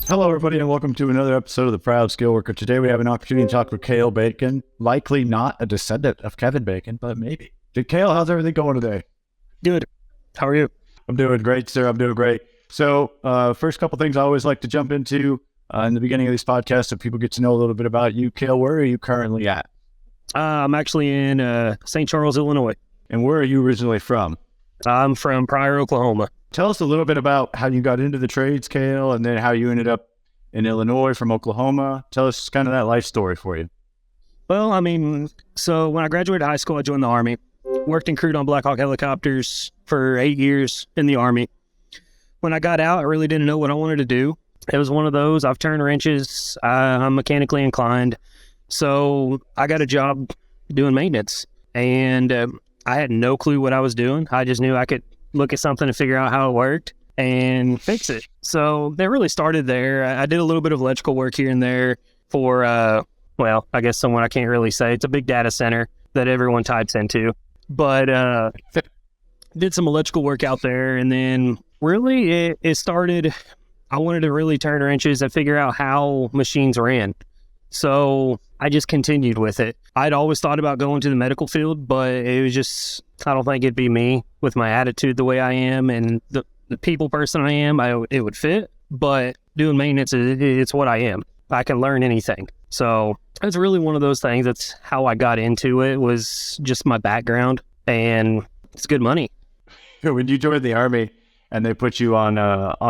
Hello, everybody, and welcome to another episode of the Proud Skillworker. Today, we have an opportunity to talk with Cale Bacon, likely not a descendant of Kevin Bacon, but maybe. Cale, how's everything going today? Good. How are you? I'm doing great, sir. I'm doing great. So, first couple things I always like to jump into in the beginning of these podcasts so people get to know a little bit about you. Cale, where are you currently at? I'm actually in St. Charles, Illinois. And where are you originally from? I'm from Pryor, Oklahoma. Tell us a little bit about how you got into the trades, Cale, and then how you ended up in Illinois from Oklahoma. Tell us kind of that life story for you. Well, so when I graduated high school, I joined the Army. Worked and crewed on Black Hawk helicopters for 8 years in the Army. When I got out, I really didn't know what I wanted to do. It was one of those, I've turned wrenches, I'm mechanically inclined. So I got a job doing maintenance. And I had no clue what I was doing. I just knew I could look at something and figure out how it worked and fix it. So that really started there. I did a little bit of electrical work here and there for, I guess someone I can't really say. It's a big data center that everyone types into. But did some electrical work out there. And then really it started, I wanted to really turn wrenches and figure out how machines ran. So I just continued with it. I'd always thought about going to the medical field, but it was just, I don't think it'd be me with my attitude the way I am and the people person I am. It would fit, but doing maintenance, it's what I am. I can learn anything. So it's really one of those things. That's how I got into it, was just my background, and it's good money. When you joined the Army and they put you on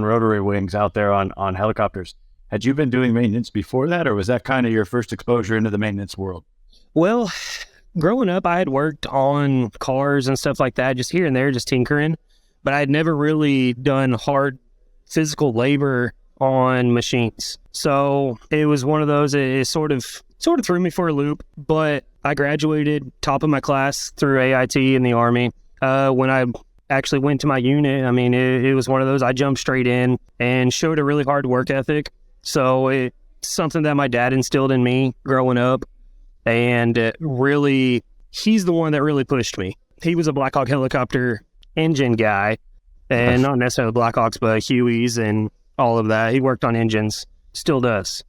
rotary wings out there on helicopters, had you been doing maintenance before that, or was that kind of your first exposure into the maintenance world? Well, growing up, I had worked on cars and stuff like that, just here and there, just tinkering, but I had never really done hard physical labor on machines. So it was one of those, it sort of threw me for a loop, but I graduated top of my class through AIT in the Army. When I actually went to my unit, it was one of those, I jumped straight in and showed a really hard work ethic. So it's something that my dad instilled in me growing up, and really, he's the one that really pushed me. He was a Black Hawk helicopter engine guy, and not necessarily Black Hawks, but Hueys and all of that. He worked on engines, still does.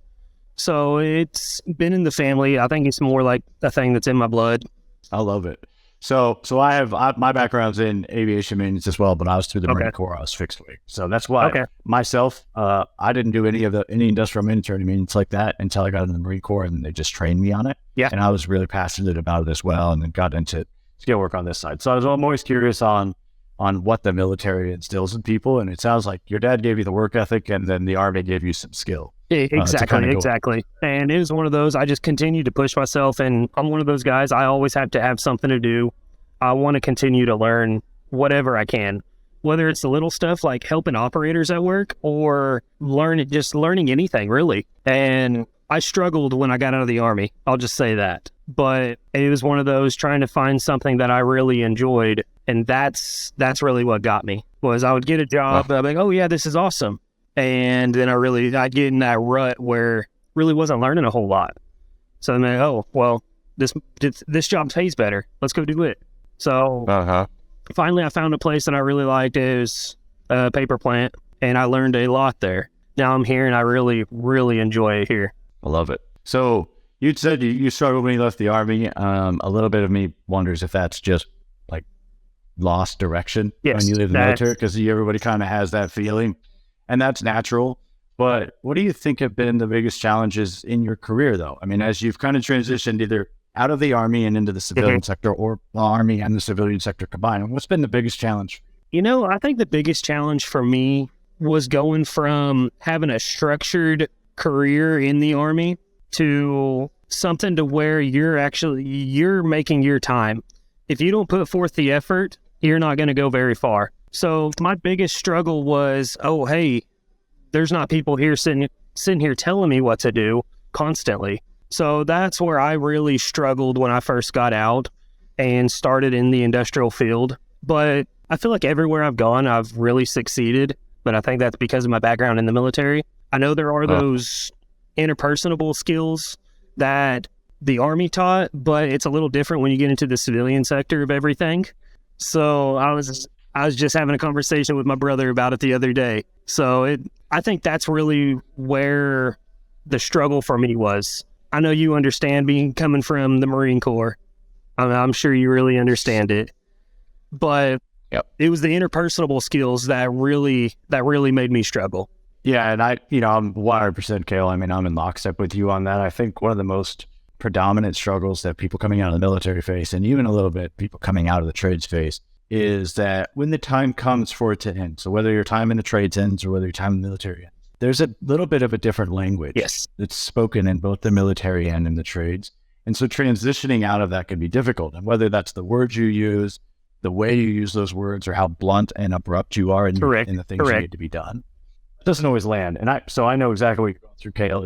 So it's been in the family. I think it's more like a thing that's in my blood. I love it. So my background's in aviation maintenance as well, but I was through the Marine Corps. I was fixed wing. So that's why myself, I didn't do any industrial military maintenance like that until I got into the Marine Corps, and they just trained me on it. Yeah. And I was really passionate about it as well, and then got into skill work on this side. So I'm always curious on what the military instills in people. And it sounds like your dad gave you the work ethic, and then the Army gave you some skill. Exactly. And it was one of those, I just continued to push myself, and I'm one of those guys, I always have to have something to do. I want to continue to learn whatever I can, whether it's the little stuff like helping operators at work or learning anything really. And I struggled when I got out of the Army, I'll just say that. But it was one of those, trying to find something that I really enjoyed. And that's really what got me, was I would get a job, I'd be like, oh yeah, this is awesome. And then I'd get in that rut where really wasn't learning a whole lot. So I'm like, oh, well, this job pays better. Let's go do it. So finally I found a place that I really liked. It was a paper plant, and I learned a lot there. Now I'm here, and I really, really enjoy it here. I love it. So you'd said you struggled when you left the Army. A little bit of me wonders if that's just like lost direction when you leave the military, because everybody kind of has that feeling. And that's natural. But what do you think have been the biggest challenges in your career, though? As you've kind of transitioned either out of the Army and into the civilian sector, or the Army and the civilian sector combined, what's been the biggest challenge? I think the biggest challenge for me was going from having a structured career in the Army to something to where you're making your time. If you don't put forth the effort, you're not going to go very far. So my biggest struggle was, oh, hey, there's not people here sitting here telling me what to do constantly. So that's where I really struggled when I first got out and started in the industrial field. But I feel like everywhere I've gone, I've really succeeded. But I think that's because of my background in the military. I know there are those interpersonal skills that the Army taught, but it's a little different when you get into the civilian sector of everything. So I was just having a conversation with my brother about it the other day. So I think that's really where the struggle for me was. I know you understand coming from the Marine Corps. I'm sure you really understand it, but It was the interpersonal skills that really made me struggle. Yeah, and I'm 100% Cale. I mean, I'm in lockstep with you on that. I think one of the most predominant struggles that people coming out of the military face, and even a little bit people coming out of the trades face, is that when the time comes for it to end, so whether your time in the trades ends or whether your time in the military ends, there's a little bit of a different language that's spoken in both the military and in the trades. And so transitioning out of that can be difficult. And whether that's the words you use, the way you use those words, or how blunt and abrupt you are in the things you need to be done, it doesn't always land. And I know exactly what you're going through, Cale.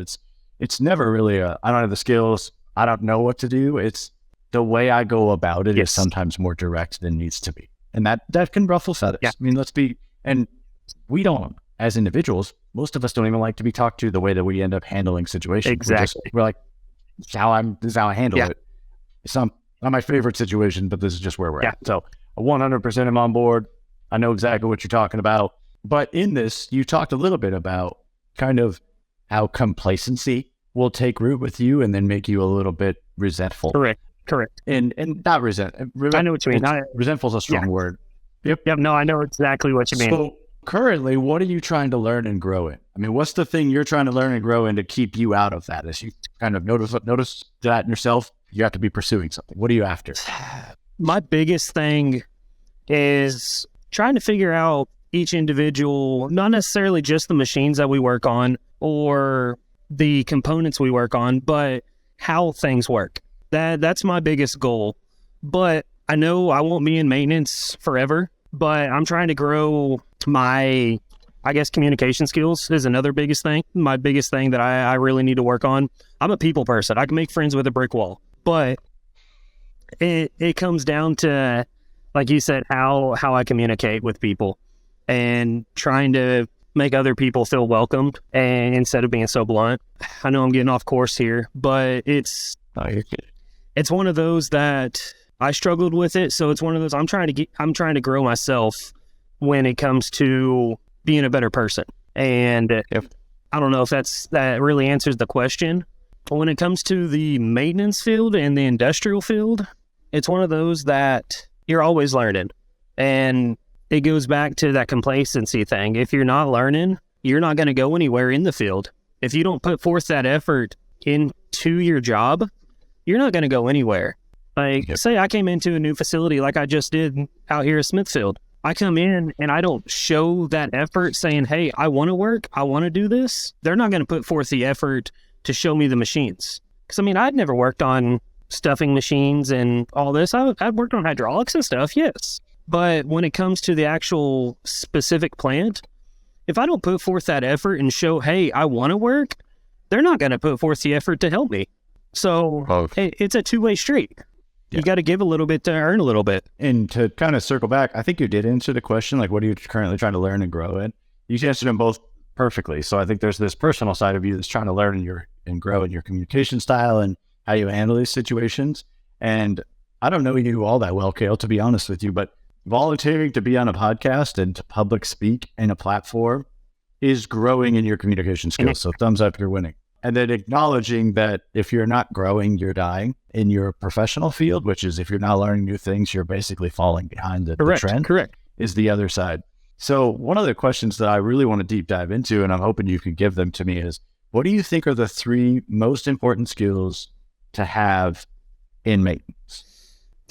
It's never really I don't have the skills, I don't know what to do. It's the way I go about it is sometimes more direct than needs to be. And that can ruffle feathers. Yeah. I mean, and we don't, as individuals, most of us don't even like to be talked to the way that we end up handling situations. Exactly. We're like, this is how I handle it. It's not my favorite situation, but this is just where we're at. So 100% I'm on board. I know exactly what you're talking about. But in this, you talked a little bit about kind of how complacency will take root with you and then make you a little bit resentful. Correct. And not I know what you mean. Resentful is a strong word. Yep. No, I know exactly what you mean. So currently, what are you trying to learn and grow in? I mean, what's the thing you're trying to learn and grow in to keep you out of that? As you kind of notice that in yourself, you have to be pursuing something. What are you after? My biggest thing is trying to figure out each individual, not necessarily just the machines that we work on or the components we work on, but how things work. That's my biggest goal. But I know I won't be in maintenance forever, but I'm trying to grow my, communication skills is another biggest thing. My biggest thing that I really need to work on. I'm a people person. I can make friends with a brick wall, but it comes down to, like you said, how I communicate with people and trying to make other people feel welcomed and instead of being so blunt. I know I'm getting off course here, but it's one of those that I struggled with it. So it's one of those I'm trying to grow myself when it comes to being a better person. And I don't know if that really answers the question. But when it comes to the maintenance field and the industrial field, it's one of those that you're always learning. And it goes back to that complacency thing. If you're not learning, you're not going to go anywhere in the field. If you don't put forth that effort into your job, you're not going to go anywhere. Say I came into a new facility like I just did out here at Smithfield. I come in and I don't show that effort saying, hey, I want to work, I want to do this. They're not going to put forth the effort to show me the machines. Because, I'd never worked on stuffing machines and all this. I'd worked on hydraulics and stuff, yes. But when it comes to the actual specific plant, if I don't put forth that effort and show, hey, I want to work, they're not going to put forth the effort to help me. So it's a two-way street. You got to give a little bit to earn a little bit. And to kind of circle back, I think you did answer the question, like, what are you currently trying to learn and grow in? You answered them both perfectly. So I think there's this personal side of you that's trying to learn and grow in your communication style and how you handle these situations. And I don't know you all that well, Cale, to be honest with you, but volunteering to be on a podcast and to public speak in a platform is growing in your communication skills. So thumbs up, you're winning. And then acknowledging that if you're not growing, you're dying in your professional field, which is if you're not learning new things, you're basically falling behind the trend. Correct. Is the other side. So one of the questions that I really want to deep dive into, and I'm hoping you can give them to me, is what do you think are the 3 most important skills to have in maintenance?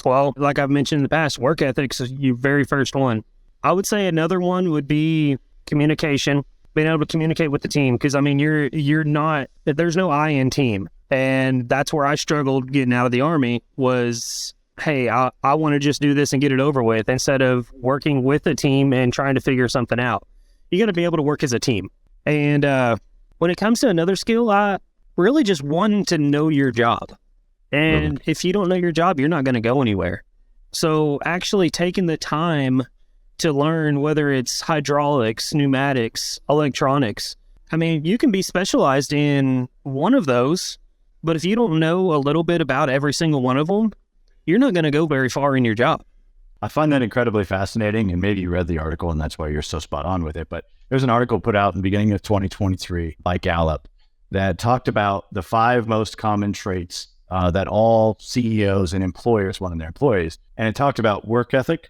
Well, like I've mentioned in the past, work ethics is your very first one. I would say another one would be communication. Being able to communicate with the team, because you're not, there's no I in team, and that's where I struggled getting out of the Army was, hey, I want to just do this and get it over with instead of working with a team and trying to figure something out. You got to be able to work as a team. And when it comes to another skill, I really just wanting to know your job. And if you don't know your job, you're not going to go anywhere. So actually taking the time to learn, whether it's hydraulics, pneumatics, electronics. You can be specialized in one of those, but if you don't know a little bit about every single one of them, you're not going to go very far in your job. I find that incredibly fascinating, and maybe you read the article and that's why you're so spot on with it. But there's an article put out in the beginning of 2023 by Gallup that talked about the 5 most common traits that all CEOs and employers want in their employees. And it talked about work ethic,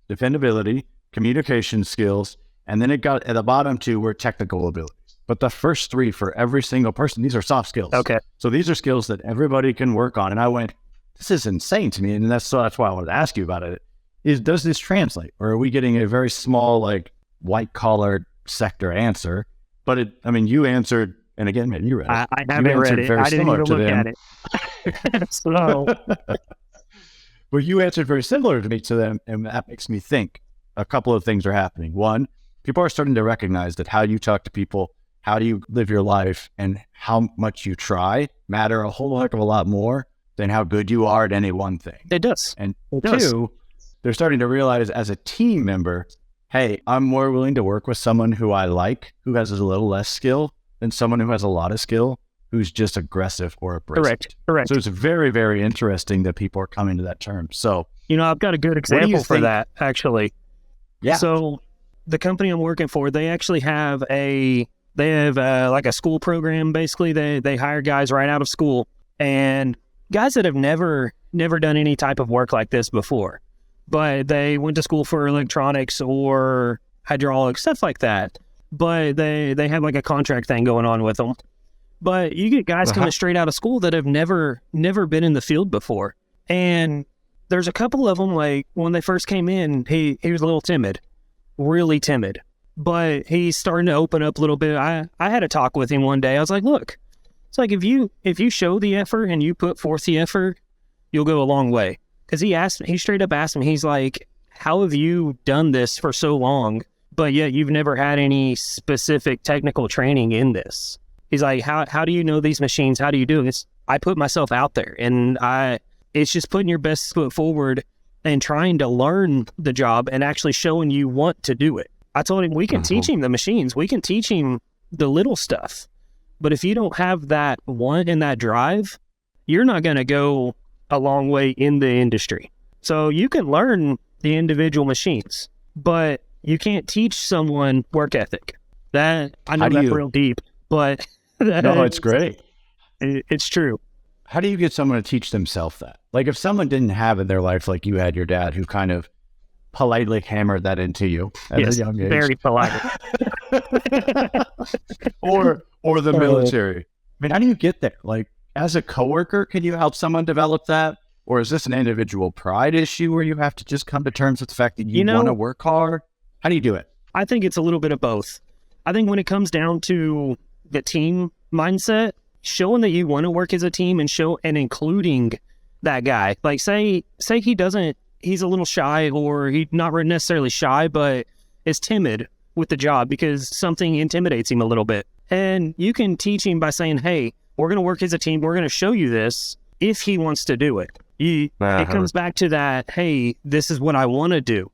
dependability, communication skills, and then it got at the bottom 2 were technical abilities. But the first 3 for every single person, these are soft skills. Okay. So these are skills that everybody can work on. And I went, this is insane to me. And that's why I wanted to ask you about it. Does this translate? Or are we getting a very small, like, white collar sector answer? But you answered, and again, maybe you read it. I haven't read it. I didn't even look at it. So, well, you answered very similar to me to them, and that makes me think a couple of things are happening. One, people are starting to recognize that how you talk to people, how do you live your life, and how much you try matter a whole heck of a lot more than how good you are at any one thing. It does. And 2, they're starting to realize as a team member, hey, I'm more willing to work with someone who I like, who has a little less skill, than someone who has a lot of skill, who's just aggressive or abrasive. Correct. So it's very, very interesting that people are coming to that term. So, I've got a good example for that, actually. Yeah. So the company I'm working for, they actually have like a school program. Basically, they hire guys right out of school, and guys that have never done any type of work like this before, but they went to school for electronics or hydraulics, stuff like that. But they have like a contract thing going on with them. But you get guys coming straight out of school that have never been in the field before. And there's a couple of them, like when they first came in, he was a little timid, really timid. But he's starting to open up a little bit. I had a talk with him one day. I was like, look, it's like if you show the effort and you put forth the effort, you'll go a long way. Because he straight up asked me, he's like, how have you done this for so long, but yet you've never had any specific technical training in this? He's like, how do you know these machines? How do you do it? I put myself out there, and it's just putting your best foot forward and trying to learn the job and actually showing you want to do it. I told him we can teach him the machines. We can teach him the little stuff. But if you don't have that want and that drive, you're not going to go a long way in the industry. So you can learn the individual machines, but you can't teach someone work ethic. That I know that's real deep, but no, it's great. It's true. How do you get someone to teach themselves that? Like if someone didn't have in their life, like you had your dad, who kind of politely hammered that into you at a young age. Very polite. or the military. I mean, how do you get there? Like as a coworker, can you help someone develop that? Or is this an individual pride issue where you have to just come to terms with the fact that you want to work hard? How do you do it? I think it's a little bit of both. I think when it comes down to the team mindset, showing that you want to work as a team and including that guy. Like say he's a little shy, or he's not necessarily shy, but is timid with the job because something intimidates him a little bit. And you can teach him by saying, hey, we're going to work as a team. We're going to show you this if he wants to do it. It comes back to that, hey, this is what I want to do.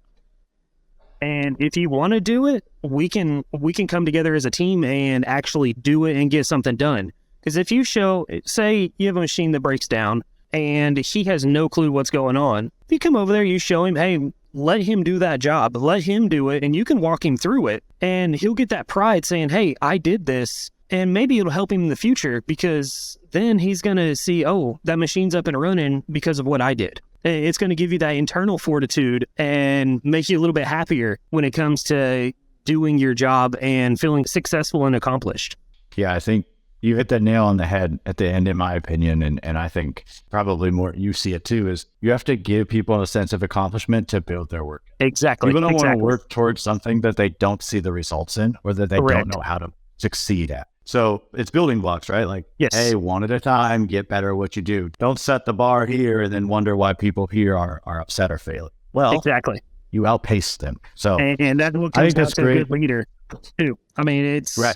And if you want to do it, we can come together as a team and actually do it and get something done. Because if you say you have a machine that breaks down and he has no clue what's going on, if you come over there, you show him, hey, let him do that job, let him do it, and you can walk him through it. And he'll get that pride saying, hey, I did this. And maybe it'll help him in the future, because then he's going to see, oh, that machine's up and running because of what I did. It's going to give you that internal fortitude and make you a little bit happier when it comes to doing your job and feeling successful and accomplished. Yeah, I think you hit that nail on the head at the end, in my opinion. And I think probably more you see it too, is you have to give people a sense of accomplishment to build their work. Exactly. People don't want to work towards something that they don't see the results in, or that they don't know how to succeed at. So it's building blocks, right? Like, hey, one at a time, get better at what you do. Don't set the bar here and then wonder why people here are upset or failing. Well, exactly. You outpace them. So, and that's what comes down to a good leader too. I mean, it's right.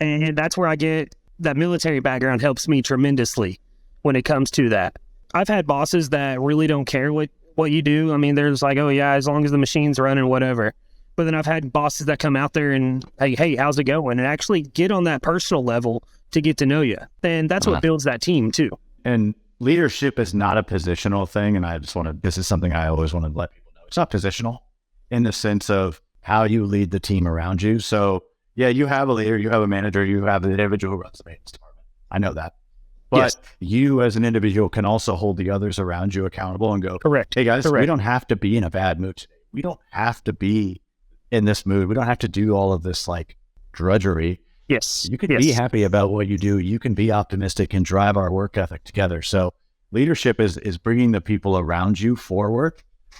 And that's where I get that military background helps me tremendously when it comes to that. I've had bosses that really don't care what you do. I mean, they're just like, oh yeah, as long as the machine's running, whatever. But then I've had bosses that come out there and, hey, how's it going? And actually get on that personal level to get to know you. And that's what builds that team too. And leadership is not a positional thing. And I just this is something I always want to let people know. it's not positional in the sense of how you lead the team around you. So yeah, you have a leader, you have a manager, you have an individual who runs the maintenance department. I know that. But you as an individual can also hold the others around you accountable and go, correct. Hey guys, correct. We don't have to be in a bad mood today. We don't have to be in this mood. We don't have to do all of this like drudgery. Yes. You can be happy about what you do. You can be optimistic and drive our work ethic together. So leadership is bringing the people around you forward,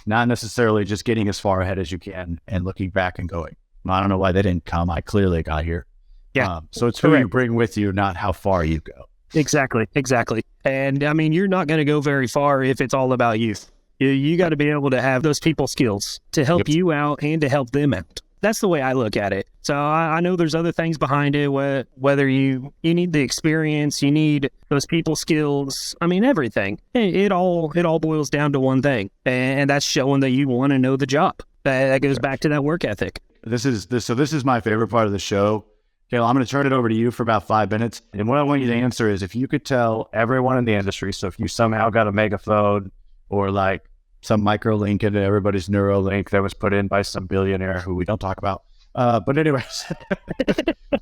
not necessarily just getting as far ahead as you can and looking back and going, I don't know why they didn't come. I clearly got here. Yeah. So it's who you bring with you, not how far you go. Exactly. And I mean, you're not going to go very far if it's all about you. You got to be able to have those people skills to help you out and to help them out. That's the way I look at it. So I know there's other things behind it, whether you need the experience, you need those people skills. I mean, everything. It all boils down to one thing, and that's showing that you want to know the job. That goes back to that work ethic. This is my favorite part of the show. Cale, I'm going to turn it over to you for about 5 minutes. And what I want you to answer is if you could tell everyone in the industry, so if you somehow got a megaphone or like some micro link into everybody's Neuralink that was put in by some billionaire who we don't talk about. But anyways,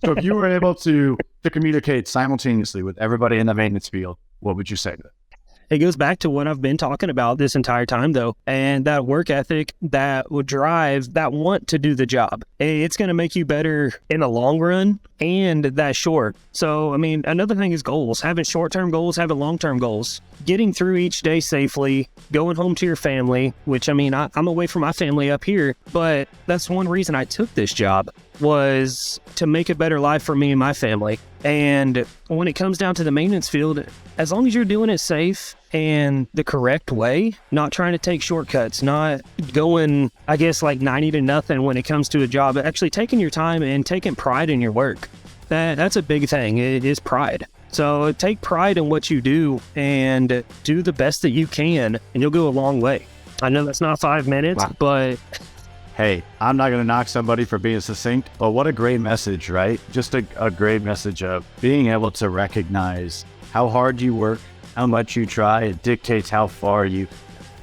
so if you were able to communicate simultaneously with everybody in the maintenance field, what would you say to them? It goes back to what I've been talking about this entire time, though, and that work ethic that would drive that want to do the job. It's going to make you better in the long run and that short. So, I mean, another thing is goals, having short-term goals, having long-term goals, getting through each day safely, going home to your family, which, I mean, I'm away from my family up here, but that's one reason I took this job was to make a better life for me and my family. And when it comes down to the maintenance field, as long as you're doing it safe and the correct way, not trying to take shortcuts, not going, I guess, like 90 to nothing when it comes to a job, but actually taking your time and taking pride in your work. That's a big thing. It is pride. So take pride in what you do and do the best that you can, and you'll go a long way. I know that's not 5 minutes, but... Hey, I'm not going to knock somebody for being succinct, but what a great message, right? Just a great message of being able to recognize how hard you work, how much you try. It dictates how far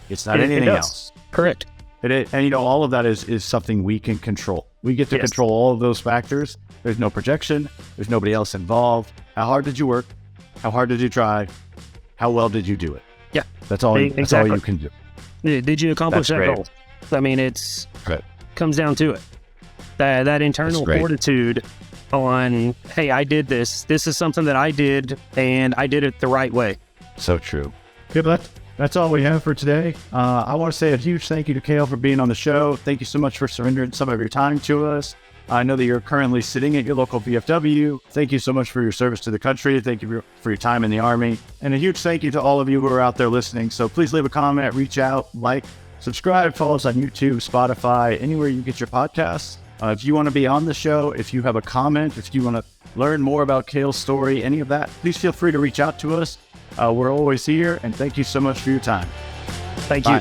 it's not anything else. Correct. And you know, all of that is something we can control. We get to control all of those factors. There's no projection. There's nobody else involved. How hard did you work? How hard did you try? How well did you do it? Yeah. That's all you can do. Did you accomplish that goal? I mean, comes down to it. That internal fortitude on, hey, I did this. This is something that I did, and I did it the right way. So true. Okay, but that's all we have for today. I want to say a huge thank you to Cale for being on the show. Thank you so much for surrendering some of your time to us. I know that you're currently sitting at your local VFW. Thank you so much for your service to the country. Thank you for your time in the Army. And a huge thank you to all of you who are out there listening. So please leave a comment, reach out, like, subscribe, follow us on YouTube, Spotify, anywhere you get your podcasts. If you want to be on the show, if you have a comment, if you want to learn more about Cale's story, any of that, please feel free to reach out to us. We're always here, and thank you so much for your time. Thank you.